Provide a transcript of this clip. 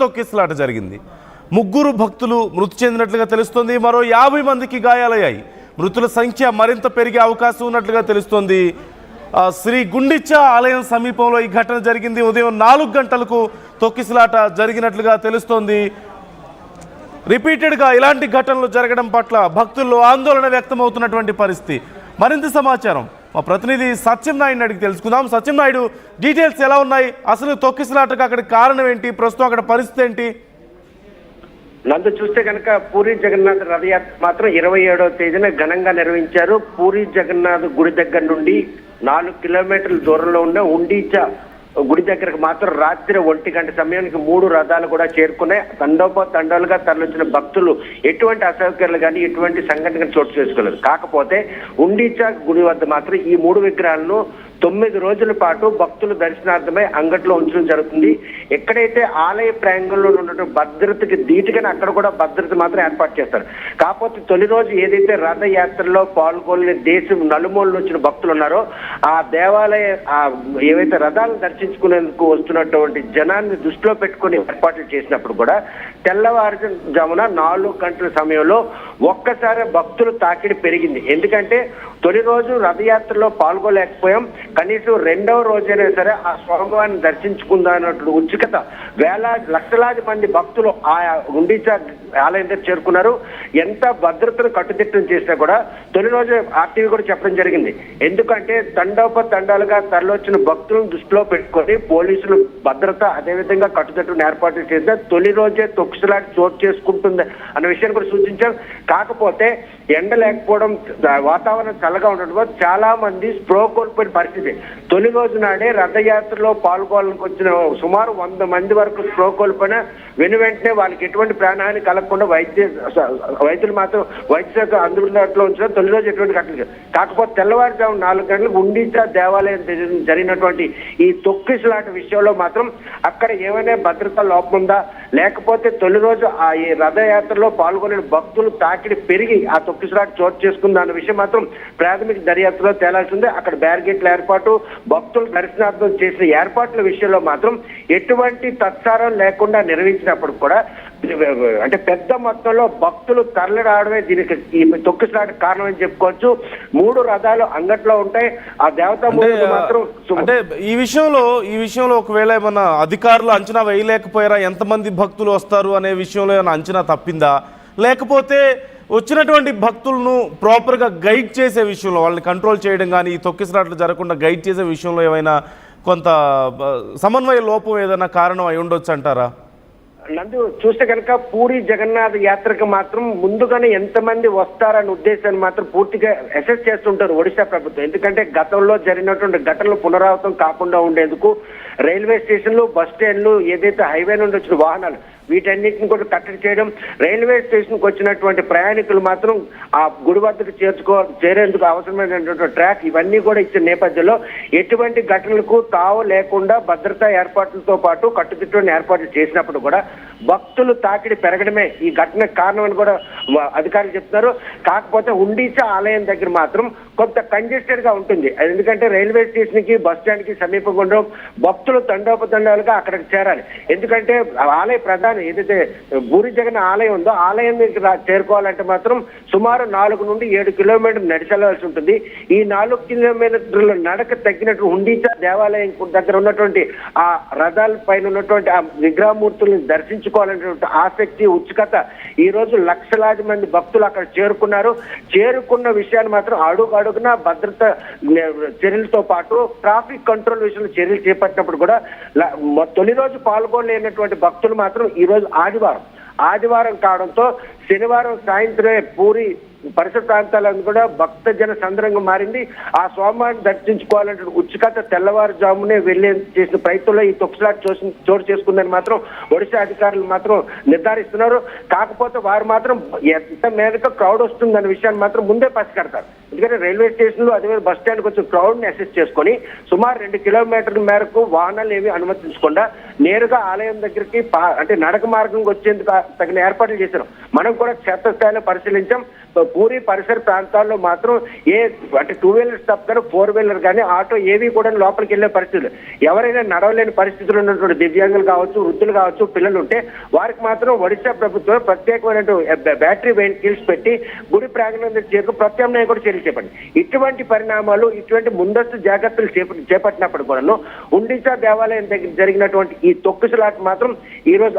తొక్కిసలాట జరిగింది. ముగ్గురు భక్తులు మృతి చెందినట్లుగా తెలుస్తోంది. మరో 50 మందికి గాయాలయ్యాయి. మృతుల సంఖ్య మరింత పెరిగే అవకాశం ఉన్నట్లుగా తెలుస్తోంది. శ్రీ గుండిచ ఆలయం సమీపంలో ఈ ఘటన జరిగింది. ఉదయం 4 గంటలకు తొక్కిసలాట జరిగినట్లుగా తెలుస్తోంది. రిపీటెడ్గా ఇలాంటి ఘటనలు జరగడం పట్ల భక్తుల్లో ఆందోళన వ్యక్తమవుతున్నటువంటి పరిస్థితి. మరింత సమాచారం మా ప్రతినిధి సత్యం నాయుడిని అడిగి తెలుసుకుందాం. సత్యం నాయుడు, డీటెయిల్స్ ఎలా ఉన్నాయి? అసలు తొక్కిసలాటకు అక్కడ కారణం ఏంటి? ప్రస్తుతం అక్కడ పరిస్థితి ఏంటి? నందు చూస్తే కనుక పూరి జగన్నాథ్ రథయాత్ర మాత్రం 27వ తేదీన ఘనంగా నిర్వహించారు. పూరి జగన్నాథ్ గుడి దగ్గర నుండి 4 కిలోమీటర్ల దూరంలో ఉన్న ఉండీచ గుడి దగ్గరకు మాత్రం రాత్రి 1 గంట సమయానికి 3 రథాలు కూడా చేరుకున్నాయి. తండోలుగా తరలించిన భక్తులు ఎటువంటి అసౌకర్యాలు కానీ ఎటువంటి సంఘటన చోటు చేసుకోలేదు. కాకపోతే ఉండీచా గుడి వద్ద మాత్రం ఈ 3 విగ్రహాలను 9 రోజుల పాటు భక్తులు దర్శనార్థమై అంగట్లో ఉంచడం జరుగుతుంది. ఎక్కడైతే ఆలయ ప్రాంగణంలో ఉన్నటువంటి భద్రతకి ధీటుగానే అక్కడ కూడా భద్రత మాత్రం ఏర్పాటు చేస్తారు. కాకపోతే తొలి రోజు ఏదైతే రథయాత్రలో పాల్గొనే దేశం నలుమూలలు వచ్చిన భక్తులు ఉన్నారో ఆ దేవాలయ ఏవైతే రథాలను దర్శించుకునేందుకు వస్తున్నటువంటి జనాన్ని దృష్టిలో పెట్టుకుని ఏర్పాట్లు చేసినప్పుడు కూడా తెల్లవారుజామున 4 గంటల సమయంలో ఒక్కసారి భక్తులు తాకిడి పెరిగింది. ఎందుకంటే తొలి రోజు రథయాత్రలో పాల్గొలేకపోయాం, కనీసం 2వ రోజైనా సరే ఆ స్వామివారిని దర్శించుకుందా అన్నట్లు ఉత్సుకత లక్షలాది మంది భక్తులు ఆ గుండీచా ఆలయం దగ్గర చేరుకున్నారు. ఎంత భద్రతను కట్టుదిట్టం చేసినా కూడా తొలి రోజు ఆర్టీవీ కూడా చెప్పడం జరిగింది. ఎందుకంటే తండాలుగా తరలివచ్చిన భక్తులను దృష్టిలో పెట్టుకొని పోలీసులు భద్రత అదేవిధంగా కట్టుదిట్టం ఏర్పాటు చేస్తే తొలి రోజే తొక్కిసలాట చోటు చేసుకుంటుంది అన్న విషయాన్ని కూడా సూచించారు. కాకపోతే ఎండ లేకపోవడం, వాతావరణం చల్లగా ఉండడం వల్ల చాలా మంది స్ప్రో కోల్పోయిన పరిస్థితి. తొలి రోజు నాడే రథయాత్రలో పాల్గొనాలకు వచ్చిన సుమారు 100 మంది వరకు స్ప్రో కోల్పోయిన వెంటనే వాళ్ళకి ఎటువంటి ప్రాణహాని కలగకుండా వైద్యులు మాత్రం వైద్య శాఖ అందుబాటులో ఉంచిన తొలి రోజు ఎటువంటి ఘటన. కాకపోతే తెల్లవారుజాము 4 గంటలకు ఉండీచా దేవాలయం జరిగినటువంటి ఈ తొక్కిసలాట విషయంలో మాత్రం అక్కడ ఏమైనా భద్రతా లోపం ఉందా, లేకపోతే తొలి రోజు ఈ రథయాత్రలో పాల్గొనే భక్తులు తాకిడి పెరిగి ఆ తొక్కిసలాట చోటు చేసుకుందా అన్న విషయం మాత్రం ప్రాథమిక దర్యాప్తులో తేలాల్సిందే. అక్కడ బ్యారిగేట్ల ఏర్పాటు, భక్తులు దర్శనార్థం చేసిన ఏర్పాట్ల విషయంలో మాత్రం ఎటువంటి తత్సారం లేకుండా నిర్వహించినప్పుడు కూడా అంటే పెద్ద మొత్తంలో భక్తులు తరలి రావడమే దీనికి ఈ తొక్కిసలాట కారణం అని చెప్పుకోవచ్చు. 3 రథాలు అంగట్లో ఉంటాయి. ఆ దేవతా మాత్రం అంటే ఈ విషయంలో ఒకవేళ ఏమన్నా అధికారులు అంచనా వేయలేకపోయారా? ఎంతమంది భక్తులు వస్తారు అనే విషయంలో ఏమైనా అంచనా తప్పిందా? లేకపోతే వచ్చినటువంటి భక్తులను ప్రాపర్గా గైడ్ చేసే విషయంలో వాళ్ళని కంట్రోల్ చేయడం కానీ ఈ తొక్కిసలాట్లు జరగకుండా గైడ్ చేసే విషయంలో ఏమైనా కొంత సమన్వయ లోపం ఏదైనా కారణం అయి ఉండొచ్చు అంటారా? నందు చూస్తే కనుక పూరి జగన్నాథ్ యాత్రకు మాత్రం ముందుగానే ఎంతమంది వస్తారనే ఉద్దేశాన్ని మాత్రం పూర్తిగా అసెస్ చేస్తుంటారు ఒడిశా ప్రభుత్వం. ఎందుకంటే గతంలో జరిగినటువంటి ఘటనలు పునరావృతం కాకుండా ఉండేందుకు రైల్వే స్టేషన్లు, బస్ స్టాండ్లు, ఏదైతే హైవే నుండి వచ్చిన వాహనాలు వీటన్నిటిని కూడా కట్టడి చేయడం, రైల్వే స్టేషన్కి వచ్చినటువంటి ప్రయాణికులు మాత్రం ఆ గుడి వద్దకు చేరేందుకు అవసరమైనటువంటి ట్రాక్ ఇవన్నీ కూడా ఇచ్చిన నేపథ్యంలో ఎటువంటి ఘటనలకు తావు లేకుండా భద్రతా ఏర్పాట్లతో పాటు కట్టుదిట్టమైన ఏర్పాట్లు చేసినప్పుడు కూడా భక్తులు తాకిడి పెరగడమే ఈ ఘటనకు కారణం అని కూడా అధికారులు చెప్తున్నారు. కాకపోతే ఉండీచా ఆలయం దగ్గర మాత్రం కొంత కంజెస్టెడ్ గా ఉంటుంది. ఎందుకంటే రైల్వే స్టేషన్ కి, బస్ స్టాండ్ కి సమీపంగా ఉండడం, భక్తులు తండోపతండాలుగా అక్కడికి చేరాలి. ఎందుకంటే ఆలయ ప్రధాన ఏదైతే పూరి జగన్నాథ్ ఆలయం ఉందో ఆలయం దగ్గర చేరుకోవాలంటే మాత్రం సుమారు 4 నుండి 7 కిలోమీటర్లు నడిచెళ్లవలసి ఉంటుంది. ఈ 4 కిలోమీటర్ల నడక తగ్గినట్టు ఉండీచా దేవాలయం దగ్గర ఉన్నటువంటి ఆ రథాల పైన ఉన్నటువంటి ఆ విగ్రహమూర్తులను దర్శించుకోవాలనేటువంటి ఆసక్తి, ఉత్సుకత ఈ రోజు లక్షలాది మంది భక్తులు అక్కడ చేరుకున్నారు. చేరుకున్న విషయాన్ని మాత్రం అడుగున భద్రత చర్యలతో పాటు ట్రాఫిక్ కంట్రోల్ విషయంలో చర్యలు చేపట్టినప్పుడు కూడా తొలి రోజు పాల్గొనలేనటువంటి భక్తులు మాత్రం ఈ రోజు ఆదివారం కావడంతో శనివారం సాయంత్రమే పూరి పరిసర ప్రాంతాలను కూడా భక్తజన సంద్రంగా మారింది. ఆ స్వామివారిని దర్శించుకోవాలంటే ఉత్సుకత తెల్లవారుజామునే వెళ్లే చేసిన ప్రయత్నంలో ఈ తొక్కిసలాట చోటు చేసుకుందని మాత్రం ఒడిశా అధికారులు మాత్రం నిర్ధారిస్తున్నారు. కాకపోతే వారు మాత్రం ఎంత మేరకు క్రౌడ్ వస్తుందన్న విషయాన్ని మాత్రం ముందే పసిగడతారు. ఎందుకంటే రైల్వే స్టేషన్ లో అదే బస్ స్టాండ్ కొంచెం క్రౌడ్ ని అసెస్ చేసుకొని సుమారు 2 కిలోమీటర్ల మేరకు వాహనాలు ఏవి అనుమతించకుండా నేరుగా ఆలయం దగ్గరికి అంటే నడక మార్గంకి వచ్చేందుకు తగిన ఏర్పాట్లు చేశారు. మనం కూడా క్షేత్రస్థాయిలో పరిశీలించాం. పూరి పరిసర ప్రాంతాల్లో మాత్రం అంటే 2 వీలర్స్ తప్ప కానీ 4 వీలర్ కానీ ఆటో ఏవి కూడా లోపలికి వెళ్లే పరిస్థితులు, ఎవరైనా నడవలేని పరిస్థితులు ఉన్నటువంటి దివ్యాంగులు కావచ్చు, వృద్ధులు కావచ్చు, పిల్లలు ఉంటే వారికి మాత్రం ఒడిశా ప్రభుత్వం ప్రత్యేకమైన బ్యాటరీ వెహికల్స్ పెట్టి గుడి ప్రాంగణం చేరుకు ప్రత్యామ్నాయం కూడా చర్యలు చేపట్టింది. ఇటువంటి పరిణామాలు, ఇటువంటి ముందస్తు జాగ్రత్తలు చేపట్టినప్పుడు కూడాను ఉండిచా దేవాలయం దగ్గర జరిగినటువంటి ఈ తొక్కిసలాట మాత్రం ఈ రోజు